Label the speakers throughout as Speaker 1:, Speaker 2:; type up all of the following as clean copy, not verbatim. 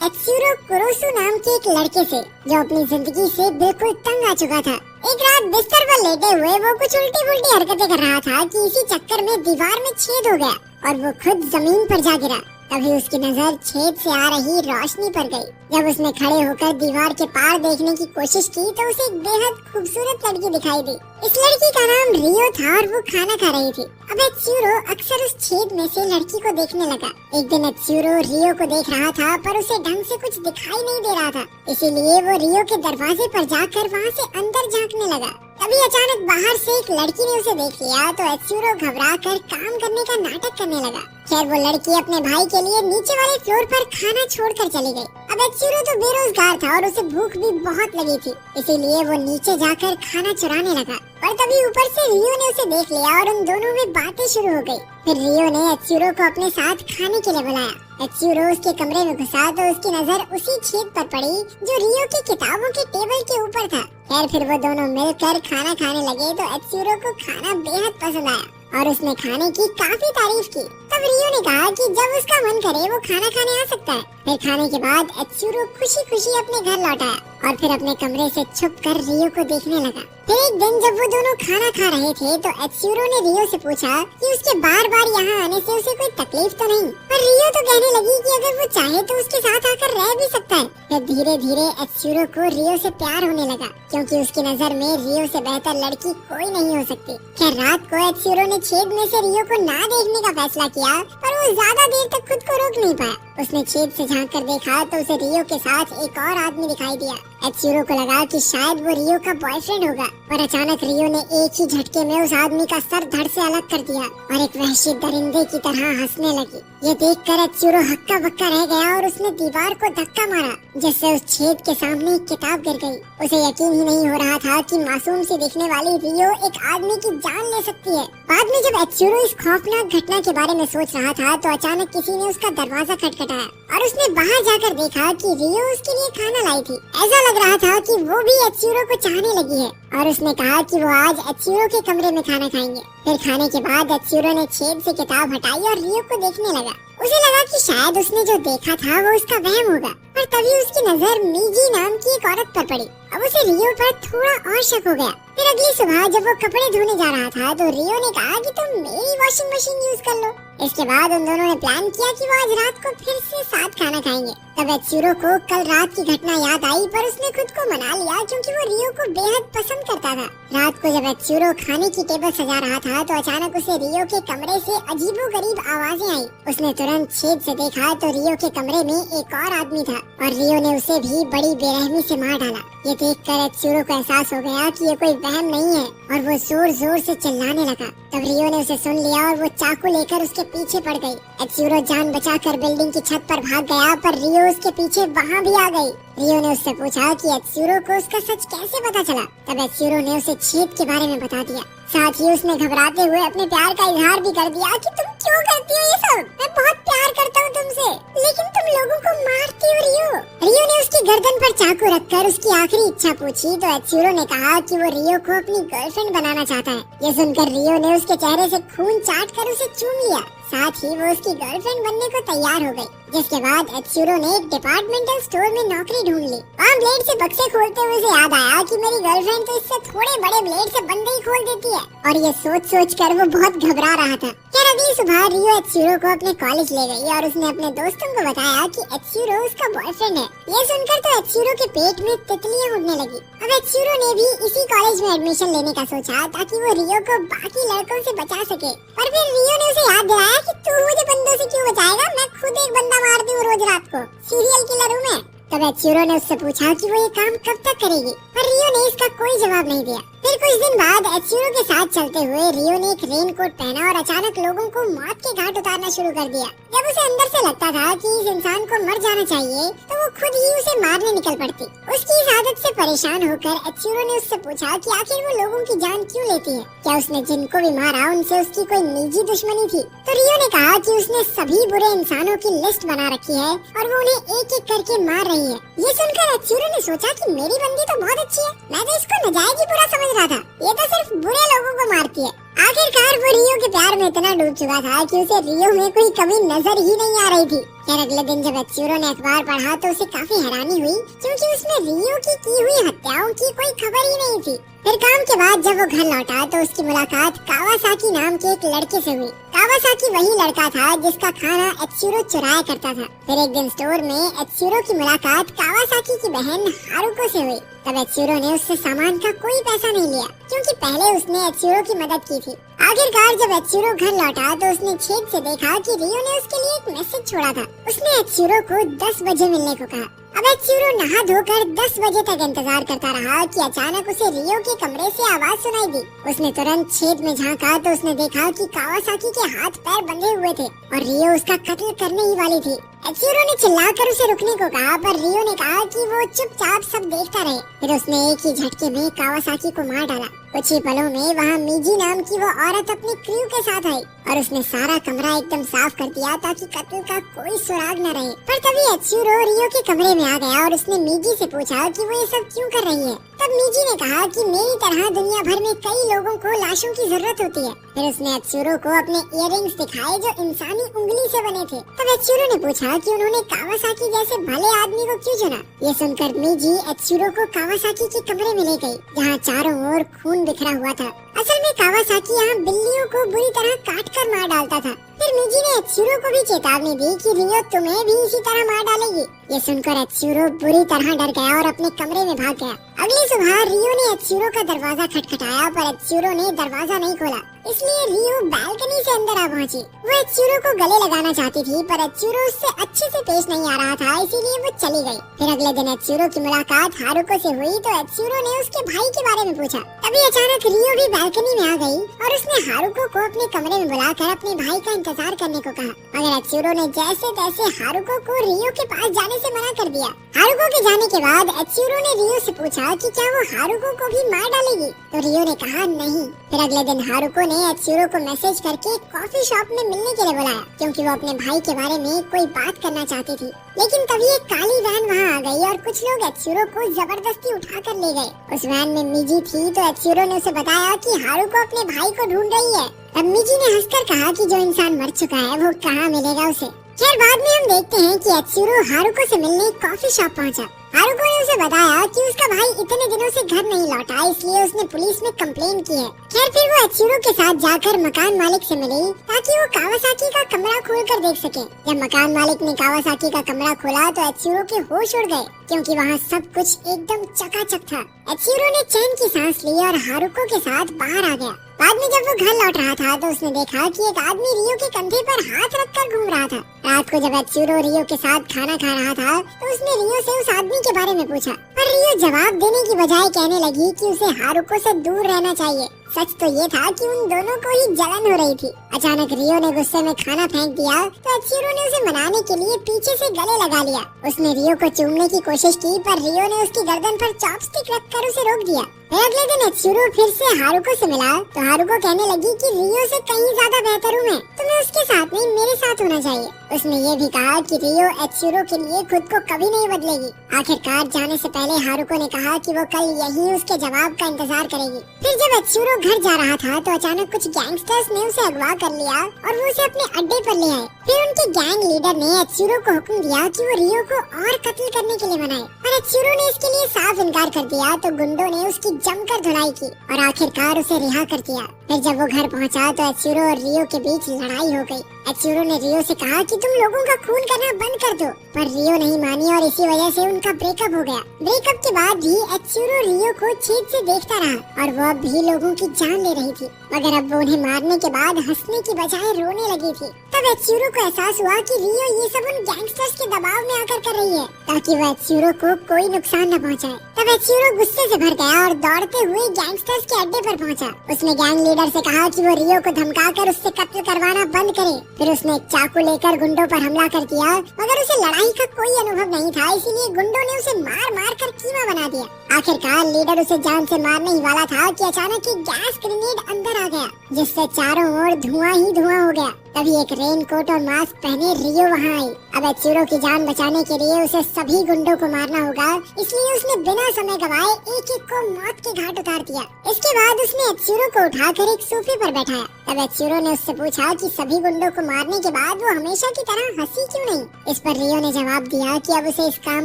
Speaker 1: एत्सुरो कुरोसु नाम के एक लड़के से जो अपनी जिंदगी से बिल्कुल तंग आ चुका था। एक रात बिस्तर पर लेटे हुए वो कुछ उल्टी पुल्टी हरकतें कर रहा था कि इसी चक्कर में दीवार में छेद हो गया और वो खुद जमीन पर जा गिरा। तभी उसकी नजर छेद से आ रही रोशनी पर गई। जब उसने खड़े होकर दीवार के पार देखने की कोशिश की तो उसे एक बेहद खूबसूरत लड़की दिखाई दी। इस लड़की का नाम रियो था और वो खाना खा रही थी। अब एत्सुरो अक्सर उस छेद में से लड़की को देखने लगा। एक दिन एत्सुरो रियो को देख रहा था पर उसे ढंग से कुछ दिखाई नहीं दे रहा था, इसीलिए वो रियो के दरवाजे पर जाकर वहाँ से अंदर झांकने लगा। तभी अचानक बाहर से एक लड़की ने उसे देख लिया तो एत्सुरो घबराकर काम करने का नाटक करने लगा। खैर वो लड़की अपने भाई के लिए नीचे वाले फ्लोर पर खाना छोड़कर चली गई। अब एत्सुरो तो बेरोजगार था और उसे भूख भी बहुत लगी थी, इसीलिए वो नीचे जाकर खाना चुराने लगा। पर तभी ऊपर से रियो ने उसे देख लिया और उन दोनों में बातें शुरू हो गई। फिर रियो ने एत्सुरो को अपने साथ खाने के लिए बुलाया। एत्सुरो उसके कमरे में घुसा तो उसकी नजर उसी छेद पर पड़ी जो रियो की किताबों के टेबल के ऊपर था। खैर फिर वो दोनों मिलकर खाना खाने लगे तो एत्सुरो को खाना बेहद पसंद आया और उसने खाने की काफी तारीफ की। तब रियो ने कहा कि जब उसका मन करे वो खाना खाने आ सकता है। फिर खाने के बाद एत्सुरो खुशी खुशी अपने घर लौट आया और फिर अपने कमरे से छुपकर रियो को देखने लगा। फिर एक दिन जब वो दोनों खाना खा रहे थे तो एत्सुरो ने रियो से पूछा कि उसके बार बार यहाँ आने से उसे कोई तकलीफ तो नहीं। पर रियो तो कहने लगी कि अगर वो चाहे तो उसके साथ आकर रह भी सकता है। फिर धीरे धीरे एत्सुरो को रियो से प्यार होने लगा क्योंकि उसकी नजर में रियो से बेहतर लड़की कोई नहीं हो सकती। खैर रात को एत्सुरो ने छेद में से रियो को ना देखने का फैसला किया पर वो ज्यादा देर तक खुद को रोक नहीं पाया। उसने छेद से झांक कर देखा तो उसे रियो के साथ एक और आदमी दिखाई दिया। एत्सुरो को लगा कि शायद वो रियो का बॉयफ्रेंड होगा, पर अचानक रियो ने एक ही झटके में उस आदमी का सर धड़ से अलग कर दिया और एक वहशी दरिंदे की तरह हंसने लगी। ये देखकर एत्सुरो हक्का बक्का रह गया और उसने दीवार को धक्का मारा जिससे उस छेद के सामने एक किताब गिर गई। उसे यकीन ही नहीं हो रहा था कि मासूम सी दिखने वाली रियो एक आदमी की जान ले सकती है। बाद में जब एत्सुरो इस खौफनाक घटना के बारे में सोच रहा था तो अचानक किसी ने उसका दरवाजा खटखटाया और उसने बाहर जाकर देखा कि रियो उसके लिए खाना लाई थी। ऐसा लग रहा था कि वो भी एत्सुरो को चाहने लगी है और उसने कहा कि वो आज एत्सुरो के कमरे में खाना खाएंगे। फिर खाने के बाद एत्सुरो ने छेद से किताब हटाई और रियो को देखने लगा। उसे लगा कि शायद उसने जो देखा था वो उसका वहम होगा, पर तभी उसकी नजर मीजी नाम की एक औरत पर पड़ी। अब उसे रियो पर थोड़ा और शक हो गया। फिर अगली सुबह जब वो कपड़े धोने जा रहा था तो रियो ने कहा कि तुम मेरी वॉशिंग मशीन यूज कर लो। इसके बाद उन दोनों ने प्लान किया कि वो आज रात को फिर से साथ खाना खाएंगे। तब एत्सुरो को कल रात की घटना याद आई पर उसने खुद को मना लिया क्योंकि वो रियो को बेहद पसंद करता था। रात को जब एत्सुरो खाने की टेबल सजा रहा था तो अचानक उसे रियो के कमरे से अजीबोगरीब आवाजें आई। उसने तुरंत छेद से देखा तो रियो के कमरे में एक और आदमी था और रियो ने उसे भी बड़ी बेरहमी से मार डाला। ये देखकर एत्सुरो को एहसास हो गया कि ये कोई वहम नहीं है और वो जोर जोर से चिल्लाने लगा। तब रियो ने उसे सुन लिया और वो चाकू लेकर उसके पीछे पड़ गई। एत्सुरो जान बचाकर बिल्डिंग की छत पर भाग गया पर रियो उसके पीछे वहाँ भी आ गई। रियो ने उससे पूछा कि एत्सुरो को उसका सच कैसे पता चला। तब एत्सुरो ने उसे छेद के बारे में बता दिया। साथ ही उसने घबराते हुए अपने प्यार का इजहार भी कर दिया कि तुम क्यों करती हो ये सब, मैं बहुत प्यार करता हूँ तुमसे, लेकिन तुम लोगों को मारती हो रियो। रियो ने उसकी गर्दन पर चाकू रखकर उसकी आखिरी इच्छा पूछी तो एत्सुरो ने कहा कि वो रियो को अपनी गर्लफ्रेंड बनाना चाहता है। ये सुनकर रियो ने उसके चेहरे से खून चाट कर उसे चूम लिया। साथ ही वो उसकी गर्लफ्रेंड बनने को तैयार हो गई। जिसके बाद एत्सुरो ने एक डिपार्टमेंटल स्टोर में नौकरी ढूंढ ली। वहाँ ब्लेड से बक्से खोलते हुए उसे याद आया कि मेरी गर्लफ्रेंड तो इससे थोड़े बड़े ब्लेड से बंदे ही खोल देती है और ये सोच कर वो बहुत घबरा रहा था। फिर अगली सुबह रियो एत्सुरो को अपने कॉलेज ले गई और उसने अपने दोस्तों को बताया कि एत्सुरो उसका बॉयफ्रेंड है। ये सुनकर तो एत्सुरो के पेट में तितलियां उड़ने लगी। अब एत्सुरो ने भी इसी कॉलेज में एडमिशन लेने का सोचा ताकि वो रियो को बाकी लड़कों से बचा सके। पर फिर रियो ने उसे याद दिलाया कि तू मुझे बंदों से क्यों बचाएगा, मैं खुद एक बंदा मारती हूँ रोज रात को, सीरियल किलर हूँ मैं। तब एत्सुरो ने उससे पूछा कि वो ये काम कब तक करेगी, पर रियो ने इसका कोई जवाब नहीं दिया। फिर कुछ दिन बाद एत्सुरो के साथ चलते हुए रियो ने एक रेनकोट पहना और अचानक लोगों को मौत के घाट उतारना शुरू कर दिया। जब उसे अंदर से लगता था कि इस इंसान को मर जाना चाहिए तो वो खुद ही उसे मारने निकल पड़ती। उसकी इस आदत से परेशान होकर एत्सुरो ने उससे पूछा कि आखिर वो लोगों की जान क्यों लेती है, क्या उसने जिनको भी मारा उनसे उसकी कोई निजी दुश्मनी थी। तो रियो ने कहा कि उसने सभी बुरे इंसानों की लिस्ट बना रखी है और वो उन्हें एक एक करके मार रही है। ये सुनकर एत्सुरो ने सोचा कि मेरी बंदी तो बहुत अच्छी है, मैं तो इसको नाजायज ही बुरा समझ रहा था, ये तो सिर्फ बुरे लोगों को मारती है। आखिरकार वो रियो के प्यार में इतना डूब चुका था कि उसे रियो में कोई कमी नजर ही नहीं आ रही थी। यार अगले दिन जब एत्सुरो ने अखबार पढ़ा तो उसे काफी हैरानी हुई, क्योंकि उसमें रियो की हुई हत्याओं की कोई खबर ही नहीं थी। फिर काम के बाद जब वो घर लौटा तो उसकी मुलाकात कावासाकी नाम के एक लड़के से हुई। कावासाकी वही लड़का था जिसका खाना एत्सुरो चुराया करता था। फिर एक दिन स्टोर में एत्सुरो की मुलाकात कावासाकी की बहन हारुको से हुई। तब एत्सुरो ने उससे सामान का कोई पैसा नहीं लिया, क्योंकि पहले उसने एत्सुरो की मदद की थी। आखिरकार जब एत्सुरो घर लौटा तो उसने छेद से देखा कि रियो ने उसके लिए एक मैसेज छोड़ा था। उसने एत्सुरो को 10 बजे मिलने को कहा। अब एत्सुरो नहा धोकर 10 बजे तक इंतजार करता रहा कि अचानक उसे रियो के कमरे से आवाज सुनाई दी। उसने तुरंत छेद में झांका तो उसने देखा कि कावासाकी के हाथ पैर बंधे हुए थे और रियो उसका कत्ल करने ही वाली थी। एत्सुरो ने चिल्लाकर उसे रुकने को कहा, पर रियो ने कहा कि वो चुपचाप सब देखता रहे। फिर उसने एक ही झटके में कावासाकी को मार डाला। कुछ ही पलों में वहाँ मीजी नाम की वो औरत अपने क्रू के साथ आई और उसने सारा कमरा एकदम साफ कर दिया ताकि कत्ल का कोई सुराग न रहे। पर तभी एत्सुरो रियो के कमरे में आ गया और उसने मीजी से पूछा कि वो ये सब क्यों कर रही है। तब मीजी ने कहा कि मेरी तरह दुनिया भर में कई लोगों को लाशों की जरूरत होती है। फिर उसने एत्सुरो को अपने इयररिंग्स दिखाए जो इंसानी उंगली से बने थे। तब एत्सुरो ने पूछा कि उन्होंने कावासाकी जैसे भले आदमी को क्यों चुना। ये सुनकर मीजी एत्सुरो को कावासाकी के कमरे में ले गई, जहाँ चारों ओर खून बिखरा हुआ था। असल में कावासाकी यहाँ बिल्लियों को बुरी तरह काट कर मार डालता था। फिर मीजी ने एत्सुरो को भी चेतावनी दी कि रियो तुम्हें भी इसी तरह मार डालेगी। ये सुनकर एत्सुरो बुरी तरह डर गया और अपने कमरे में भाग गया। अगली सुबह रियो ने एत्सुरो का दरवाजा खटखटाया, पर एत्सुरो ने दरवाजा नहीं खोला, इसलिए रियो बालकनी से अंदर आ पहुंची। वो एत्सुरो को गले लगाना चाहती थी, पर एत्सुरो उससे अच्छे से पेश नहीं आ रहा था, इसीलिए वो चली गई। फिर अगले दिन एत्सुरो की मुलाकात हारुको से हुई तो एत्सुरो ने उसके भाई के बारे में पूछा। तभी अचानक रियो भी बालकनी में आ गई और उसने हारुको को अपने कमरे में बुलाकर अपने भाई का इंतजार करने को कहा, मगर एत्सुरो ने जैसे तैसे हारुको को रियो के पास जाने से मना कर दिया। हारुको के जाने के बाद एत्सुरो ने रियो से पूछा कि क्या वो हारुको को भी मार डालेगी, तो रियो ने कहा नहीं। फिर अगले दिन हारुको ने एत्सुरो को मैसेज करके कॉफी शॉप में मिलने के लिए बुलाया, क्योंकि वो अपने भाई के बारे में कोई बात करना चाहती थी। लेकिन तभी एक काली वैन वहाँ आ गई और कुछ लोग एत्सुरो को जबरदस्ती उठा कर ले गए। उस वैन में मीजी थी तो एत्सुरो ने उसे बताया कि हारुको अपने भाई को ढूंढ रही है। तब मीजी ने हंसकर कहा कि जो इंसान मर चुका है वो कहाँ मिलेगा उसे। खैर बाद में हम देखते हैं कि एत्सुरो हारुको से मिलने कॉफी शॉप पहुंचा। हारुको ने उसे बताया कि उसका भाई इतने दिनों से घर नहीं लौटा, इसलिए उसने पुलिस में कंप्लेन की है। खैर फिर वो एत्सुरो के साथ जाकर मकान मालिक से मिली ताकि वो कावासाकी का कमरा खोलकर देख सके। जब मकान मालिक ने कावासाकी का कमरा खोला तो एत्सुरो के होश उड़ गए, क्योंकि वहाँ सब कुछ एकदम चकाचक था। एत्सुरो ने चैन की सांस ली और हारुको के साथ बाहर आ गया। बाद में जब वो घर लौट रहा था तो उसने देखा कि एक आदमी रियो के कंधे पर हाथ रखकर घूम रहा था। रात को जब एत्सुरो रियो के साथ खाना खा रहा था तो उसने रियो से उस आदमी के बारे में पूछा, पर रियो जवाब देने की बजाय कहने लगी कि उसे हारुको से दूर रहना चाहिए। सच तो ये था कि उन दोनों को ही जलन हो रही थी। अचानक रियो ने गुस्से में खाना फेंक दिया तो एत्सुरो ने उसे मनाने के लिए पीछे से गले लगा लिया। उसने रियो को चूमने की कोशिश की, पर रियो ने उसकी गर्दन पर चॉपस्टिक रखकर उसे रोक दिया। फिर अगले दिन एत्सुरो फिर से हारुको से मिला तो हारुको कहने लगी कि रियो से कहीं ज्यादा बेहतर हूँ मैं, तुम्हें उसके साथ नहीं मेरे साथ होना चाहिए। उसने ये भी कहा कि रियो एत्सुरो के लिए खुद को कभी नहीं बदलेगी। आखिरकार जाने से पहले हारुको ने कहा कि वो कल यही उसके जवाब का इंतजार करेगी। फिर जब एत्सुरो घर जा रहा था तो अचानक कुछ गैंगस्टर्स ने उसे अगवा कर लिया और वो उसे अपने अड्डे पर ले आए। फिर उनके गैंग लीडर ने एत्सुरो को हुक्म दिया कि वो रियो को और कत्ल करने के लिए मनाए, पर एत्सुरो ने इसके लिए साफ इनकार कर दिया तो गुंडों ने उसकी जमकर धुलाई की और आखिरकार उसे रिहा कर दिया। फिर जब वो घर पहुंचा तो एत्सुरो और रियो के बीच लड़ाई हो गई। एत्सुरो ने रियो से कहा कि तुम लोगों का खून करना बंद कर दो, पर रियो नहीं मानी और इसी वजह से उनका ब्रेकअप हो गया। ब्रेकअप के बाद भी एत्सुरो रियो को छेद से देखता रहा और वो अब भी लोगों की जान ले रही थी, मगर अब वो उन्हें मारने के बाद हंसने की बजाय रोने लगी थी। तब एत्सुरो को एहसास हुआ कि रियो ये सब उन गैंगस्टर्स के दबाव में आकर कर रही है ताकि वो एत्सुरो को कोई नुकसान न पहुंचाए। तब एत्सुरो गुस्से से भर गया और दौड़ते हुए गैंगस्टर्स के अड्डे पर पहुंचा। उसने गैंग लीडर से कहा कि वो रियो को धमकाकर उससे कत्ल करवाना बंद करे। फिर उसने एक चाकू लेकर गुंडों पर हमला कर दिया, मगर उसे लड़ाई का कोई अनुभव नहीं था, इसीलिए गुंडों ने उसे मार मार कर कीमा बना दिया। आखिरकार लीडर उसे जान से मारने ही वाला था कि अचानक एक गैस ग्रेनेड अंदर आ गया, जिससे चारों ओर धुआं ही धुआं हो गया। तभी एक रेनकोट और मास्क पहने रियो वहाँ आई। अब एत्सुरो की जान बचाने के लिए उसे सभी गुंडों को मारना होगा, इसलिए उसने बिना समय गवाए एक एक को मौत के घाट उतार दिया। इसके बाद उसने एत्सुरो को उठाकर एक सोफे पर बैठाया। तब एत्सुरो ने उससे पूछा कि सभी गुंडों को मारने के बाद वो हमेशा की तरह हंसी क्यों नहीं। इस पर रियो ने जवाब दिया कि अब उसे इस काम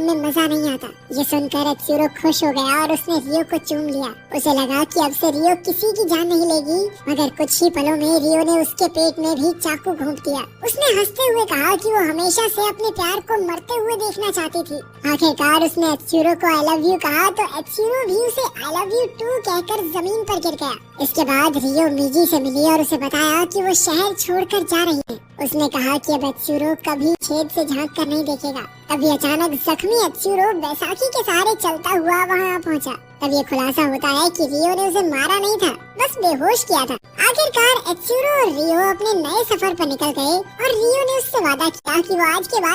Speaker 1: में मजा नहीं आता। ये सुनकर एत्सुरो खुश हो गया और उसने रियो को चूम लिया। उसे लगा कि अब से रियो किसी की जान नहीं लेगी, मगर कुछ ही पलों में रियो ने उसके पेट में भी चाकू घोंप दिया। उसने हंसते हुए कहा कि वो हमेशा से अपने प्यार को मरते हुए देखना चाहती थी। आखिरकार उसने एत्सुरो को आई लव यू कहा तो एत्सुरो भी उसे आई लव यू टू कहकर जमीन पर गिर गया। इसके बाद रियो मिजी से मिली और उसे बताया कि वो शहर छोड़कर जा रही है। उसने कहा कि अब एत्सुरो कभी छेद से झांक कर नहीं देखेगा। तभी अचानक जख्मी एत्सुरो बैसाखी के सहारे चलता हुआ वहाँ पहुँचा। तब ये खुलासा होता है कि रियो ने उसे मारा नहीं था, बस बेहोश किया था। आखिरकार एत्सुरो और रियो अपने नए सफर पर निकल गए और रियो ने उससे वादा किया कि वो आज के बाद